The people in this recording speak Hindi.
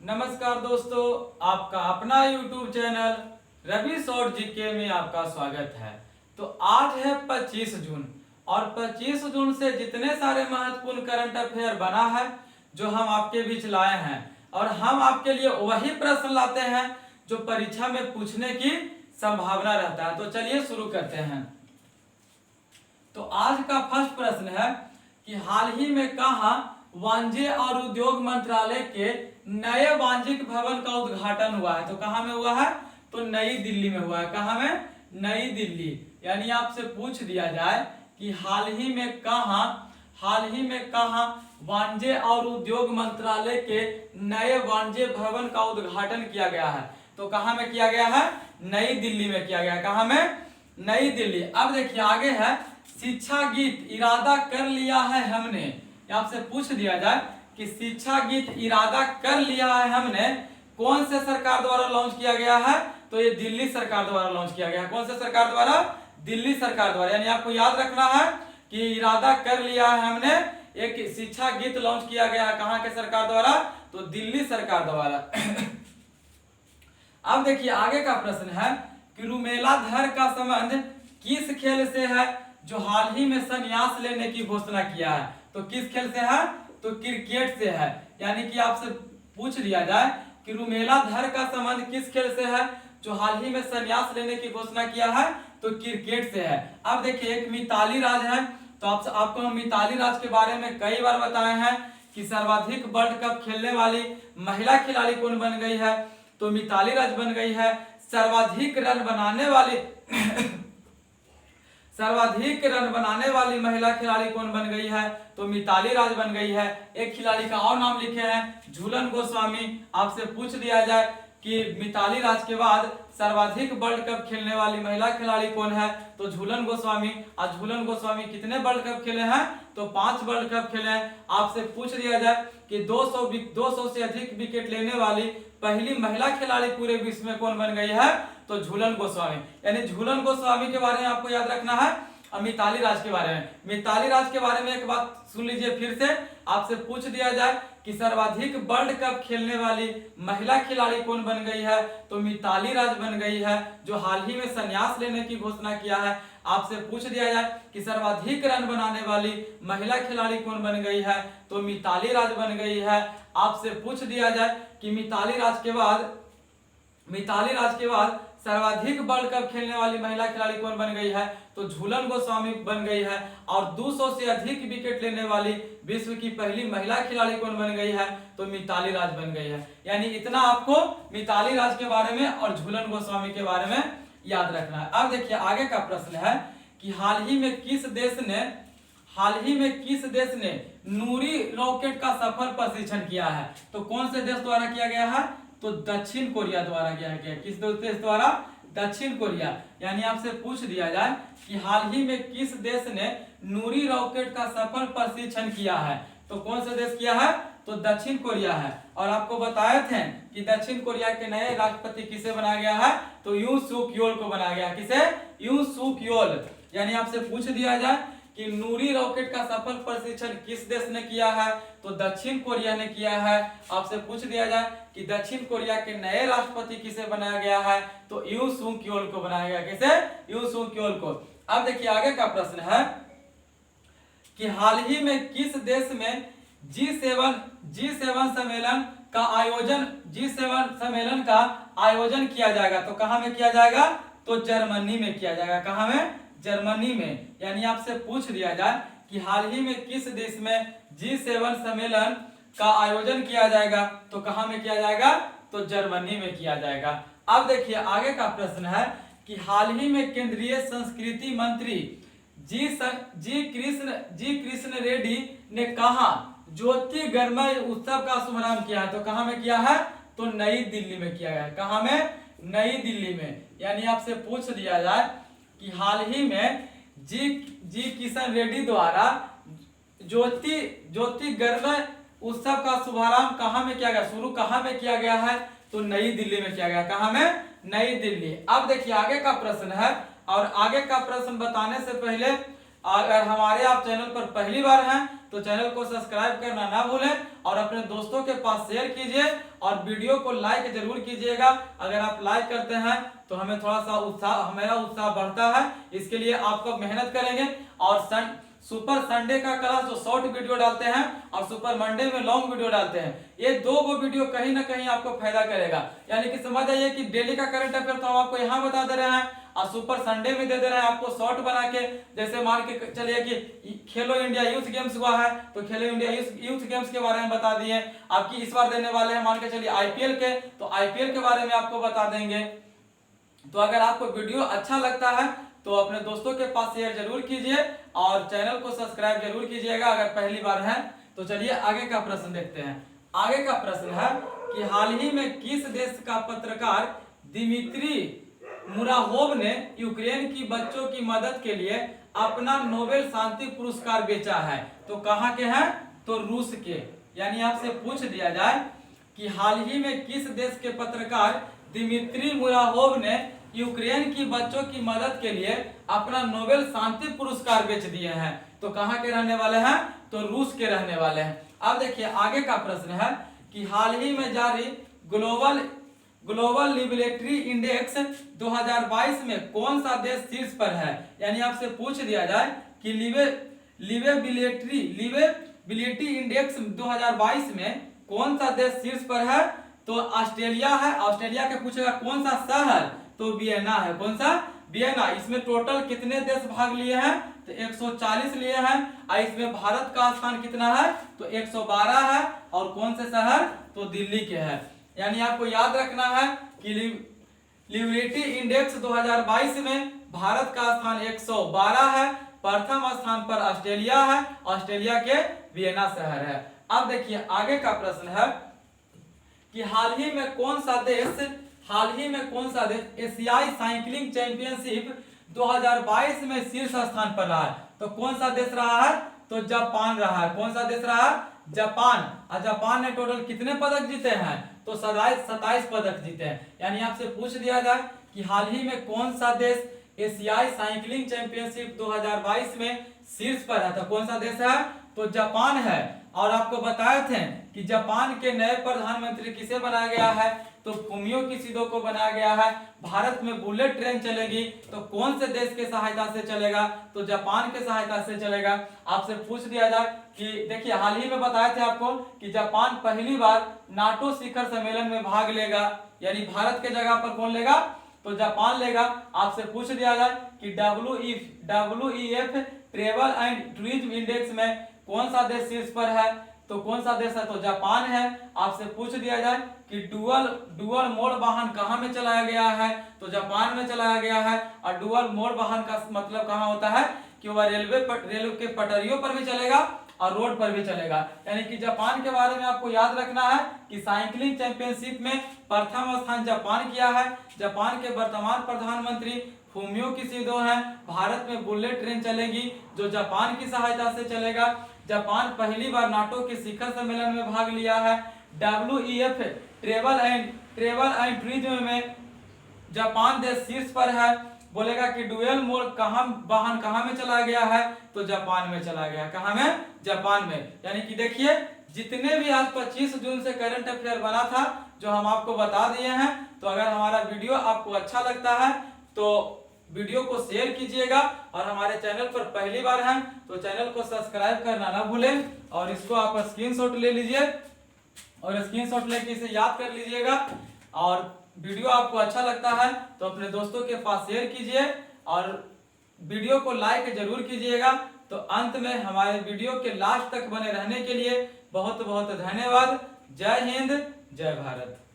नमस्कार दोस्तों, आपका अपना YouTube channel Ravi short GK में आपका स्वागत है। तो आज है 25 जून और 25 जून से जितने सारे महत्वपूर्ण करंट अफेयर बना है जो हम आपके बीच लाए हैं और हम आपके लिए वही प्रश्न लाते हैं जो परीक्षा में पूछने की संभावना रहता है। तो चलिए शुरू करते हैं। तो आज का फर्स्ट प्रश्न है कि हाल ही में कहाँ वाणिज्य और उद्योग मंत्रालय के नए वाणिज्यिक भवन का उद्घाटन हुआ है। तो कहाँ में हुआ है? तो नई दिल्ली में हुआ है। कहाँ में? नई दिल्ली। यानी आपसे पूछ दिया जाए कि हाल ही में कहाँ वाणिज्य और उद्योग मंत्रालय के नए वाणिज्य भवन का उद्घाटन किया गया है। तो कहाँ में किया गया है? नई दिल्ली में किया गया है। कहाँ में? नई दिल्ली। अब देखिए आगे है शिक्षा गीत इरादा कर लिया है हमने। आपसे पूछ दिया जाए कि शिक्षा गीत इरादा कर लिया है हमने कौन से सरकार द्वारा लॉन्च किया गया है? तो ये दिल्ली सरकार द्वारा लॉन्च किया गया है। कौन से सरकार द्वारा? दिल्ली सरकार द्वारा। यानी आपको याद रखना है कि इरादा कर लिया है हमने, एक शिक्षा गीत लॉन्च किया गया है कहाँ के सरकार द्वारा? तो दिल्ली सरकार द्वारा। अब देखिए आगे का प्रश्न है कि रुमेलाधर का संबंध किस खेल से है जो हाल ही में संन्यास लेने की घोषणा किया है? तो किस खेल से है? तो क्रिकेट से है। यानी कि आपसे पूछ लिया जाए कि रुमेलाधर का संबंध किस खेल से है जो हाल ही में संन्यास लेने की घोषणा किया है? तो क्रिकेट से है। अब देखिए एक मिताली राज है। तो आपको हम मिताली राज के बारे में कई बार बताए हैं कि सर्वाधिक वर्ल्ड कप खेलने वाली महिला खिलाड़ी कौन बन गई है? तो मिताली राज बन गई है। सर्वाधिक रन बनाने वाली महिला खिलाड़ी कौन बन गई है? तो मिताली राज बन गई है। एक खिलाड़ी का और नाम लिखे हैं झूलन गोस्वामी। आपसे पूछ दिया जाए कि मिताली राज के बाद सर्वाधिक वर्ल्ड कप खेलने वाली महिला खिलाड़ी कौन है? तो झूलन गोस्वामी। और झूलन गोस्वामी कितने वर्ल्ड कप खेले हैं? तो 5 वर्ल्ड कप खेले हैं। आपसे पूछ दिया जाए कि 200 से अधिक विकेट लेने वाली पहली महिला खिलाड़ी पूरे विश्व में कौन बन गई है? तो झूलन गोस्वामी। यानी झूलन गोस्वामी के बारे में आपको याद रखना है और मिताली राज के बारे में। मिताली राज के बारे में एक बात सुन लीजिए फिर से। आपसे पूछ दिया जाए कि सर्वाधिक वर्ल्ड कप खेलने वाली महिला खिलाड़ी कौन बन गई है? तो मिताली राज बन गई है जो हाल ही में संन्यास लेने की घोषणा किया है। आपसे पूछ दिया जाए कि सर्वाधिक रन बनाने वाली महिला खिलाड़ी कौन बन गई है? तो मिताली राज बन गई है। आपसे पूछ दिया जाए कि मिताली राज के बाद सर्वाधिक वर्ल्ड कप खेलने वाली महिला खिलाड़ी कौन बन गई है? तो झूलन गोस्वामी बन गई है। और 200 से अधिक विकेट लेने वाली विश्व की पहली महिला खिलाड़ी कौन बन गई है? तो मिताली राज बन गई है। यानी इतना आपको मिताली राज के बारे में और झूलन गोस्वामी के बारे में याद रखना है। अब देखिए आगे का प्रश्न है कि हाल ही में किस देश ने नूरी रॉकेट का सफल परीक्षण किया है? तो कौन से देश द्वारा किया गया है? तो दक्षिण कोरिया द्वारा किया गया। किस देश द्वारा? दक्षिण कोरिया। यानी आपसे पूछ दिया जाए कि हाल ही में किस देश ने नूरी रॉकेट का सफल परीक्षण किया है? तो कौन सा देश किया है? तो दक्षिण कोरिया है। और आपको बताए थे कि दक्षिण कोरिया के नए राष्ट्रपति किसे बनाया गया है? तो यूं सूक योल को बनाया गया। किसे? यूं सूक योल। यानी आपसे पूछ दिया जाए कि नूरी रॉकेट का सफल परीक्षण किस देश ने किया है? तो दक्षिण कोरिया ने किया है। आपसे पूछ दिया जाए कि दक्षिण कोरिया के नए राष्ट्रपति किसे बनाया गया है? तो यूं सूक योल को बनाया गया। किसे? यूं सूक योल को। अब देखिए आगे का प्रश्न है कि हाल ही में किस देश में G7 सम्मेलन का आयोजन किया जाएगा? तो कहां में किया जाएगा? तो जर्मनी में किया जाएगा। कहां में? जर्मनी में। यानी आपसे पूछ दिया जाए कि हाल ही में किस देश में G7 सम्मेलन का आयोजन किया जाएगा? तो कहां में किया जाएगा? तो जर्मनी में किया जाएगा। अब देखिए आगे का प्रश्न है कि हाल ही में केंद्रीय संस्कृति मंत्री जी कृष्ण रेड्डी ने कहा ज्योति गणमय उत्सव का शुभारंभ किया है? तो कहां में किया है? तो नई दिल्ली में किया गया है। कहां में? नई दिल्ली में। यानी आपसे पूछ दिया जाए कि हाल ही में जी किशन रेड्डी द्वारा ज्योति गणमय उत्सव का शुभारंभ कहां में किया गया? शुरू कहां में किया गया है? तो नई दिल्ली में किया गया। कहां में? नई दिल्ली। अब देखिए आगे का प्रश्न है और आगे का प्रश्न बताने से पहले अगर हमारे आप चैनल पर पहली बार हैं तो चैनल को सब्सक्राइब करना ना भूलें और अपने दोस्तों के पास शेयर कीजिए और वीडियो को लाइक जरूर कीजिएगा। अगर आप लाइक करते हैं तो हमें थोड़ा सा उत्साह, मेरा उत्साह बढ़ता है। इसके लिए आपको मेहनत करेंगे। और सुपर संडे का क्लास जो शॉर्ट वीडियो डालते हैं और सुपर मंडे में लॉन्ग वीडियो डालते हैं, ये दो वीडियो कहीं ना कहीं आपको फायदा करेगा। यानी कि समझ आइए कि डेली का करंट अफेयर तो हम आपको यहाँ बता दे रहे हैं और सुपर संडे में दे दे रहे हैं आपको शॉर्ट बना के। जैसे मान के चलिए कि खेलो इंडिया यूथ गेम्स हुआ है तो खेलो इंडिया यूथ गेम्स के बारे में बता दिए। आपकी इस बार देने वाले हैं मान के चलिए आईपीएल के, तो आईपीएल के बारे में आपको बता देंगे। तो अगर आपको वीडियो अच्छा लगता है तो अपने दोस्तों के पास शेयर जरूर कीजिए और चैनल को सब्सक्राइब जरूर कीजिएगा अगर पहली बार है। तो चलिए आगे का प्रश्न देखते हैं। आगे का प्रश्न है कि हाल ही में किस देश का पत्रकार दिमित्री मुराहोव ने यूक्रेन की बच्चों की मदद के लिए अपना नोबेल शांति पुरस्कार बेचा है? तो कहाँ के हैं? तो रूस के। यानी आपसे पूछ दिया जाए कि हाल ही में किस देश के पत्रकार दिमित्री मुराहोव ने यूक्रेन की बच्चों की मदद के लिए अपना नोबेल शांति पुरस्कार बेच दिए हैं, तो कहाँ के रहने वाले हैं? तो रूस के रहने वाले हैं। अब देखिए आगे का प्रश्न है कि हाल ही में जारी ग्लोबल लिबरेटरी इंडेक्स 2022 में कौन सा देश शीर्ष पर है? यानी आपसे पूछ दिया जाए कि लिवेबिलिटी इंडेक्स 2022 में कौन सा देश शीर्ष पर है? तो ऑस्ट्रेलिया है। ऑस्ट्रेलिया के पूछेगा कौन सा शहर? तो वियना है। कौन सा? वियना। इसमें टोटल कितने देश भाग लिए हैं? तो 140 लिए हैं। और इसमें भारत का स्थान कितना है? तो 112 है। और कौन से शहर? तो दिल्ली के है। यानी आपको याद रखना है कि लिबरेटी इंडेक्स 2022 में भारत का स्थान 112 है। प्रथम स्थान पर ऑस्ट्रेलिया है। ऑस्ट्रेलिया के वियना शहर है। अब देखिए आगे का प्रश्न है कि हाल ही में कौन सा देश एशियाई साइकिलिंग चैंपियनशिप 2022 में शीर्ष स्थान पर रहा है? तो कौन सा देश रहा है? तो जापान रहा है। कौन सा देश रहा? जापान। और जापान ने टोटल कितने पदक जीते हैं? तो 27 पदक जीते हैं। यानी आपसे पूछ दिया जाए कि हाल ही में कौन सा देश एशियाई साइकिलिंग चैंपियनशिप 2022 में शीर्ष पर है? तो कौन सा देश है? तो जापान है। और आपको बताए थे कि जापान के नए प्रधानमंत्री किसे बनाया गया है? तो फूमियो किशिदा को बनाया गया है। भारत में बुलेट ट्रेन चलेगी तो कौन से देश के सहायता से चलेगा? तो जापान के सहायता से चलेगा। आपसे पूछ दिया जाए कि देखिए हाल ही में बताए थे आपको कि जापान पहली बार नाटो शिखर सम्मेलन में भाग लेगा। यानी भारत के जगह पर कौन लेगा? तो जापान लेगा। आपसे पूछ दिया जाए कि WEF travel and tourism index में कौन सा देश शीर्ष पर है? तो कौन सा देश है? तो जापान है। आपसे पूछ दिया जाए कि डुअल मोड वाहन कहाँ में चलाया गया है? तो जापान में चलाया गया है। और डुअल मोड वाहन का मतलब कहाँ होता है? कि वह रेलवे के पटरियों पर भी चलेगा और रोड पर भी चलेगा। यानी कि जापान के बारे में आपको याद रखना है कि साइकिलिंग चैंपियनशिप में प्रथम स्थान जापान किया है। जापान के वर्तमान प्रधानमंत्री फूमियो किशिदा हैं। भारत में बुलेट ट्रेन चलेगी जो जापान की सहायता से चलेगा। जापान पहली बार नाटो के शिखर सम्मेलन में भाग लिया है। WEF ट्रेवल एंड टूरिज्म में जापान देश शीर्ष पर है। बोलेगा कि डुअल मोड वाहन कहाँ में चला गया है? तो जापान में चला गया। कहाँ में? जापान में। यानी कि देखिए जितने भी आज 25 जून से करंट अफेयर बना था जो हम आपको बता दिए हैं। तो अगर हमारा वीडियो आपको अच्छा लगता है तो वीडियो को शेयर कीजिएगा और हमारे चैनल पर पहली बार हैं तो चैनल को सब्सक्राइब करना ना भूलें। और इसको आप स्क्रीनशॉट ले लीजिए और स्क्रीनशॉट लेके इसे याद कर लीजिएगा। और वीडियो आपको अच्छा लगता है तो अपने दोस्तों के पास शेयर कीजिए और वीडियो को लाइक जरूर कीजिएगा। तो अंत में हमारे वीडियो के लास्ट तक बने रहने के लिए बहुत बहुत धन्यवाद। जय हिंद, जय भारत।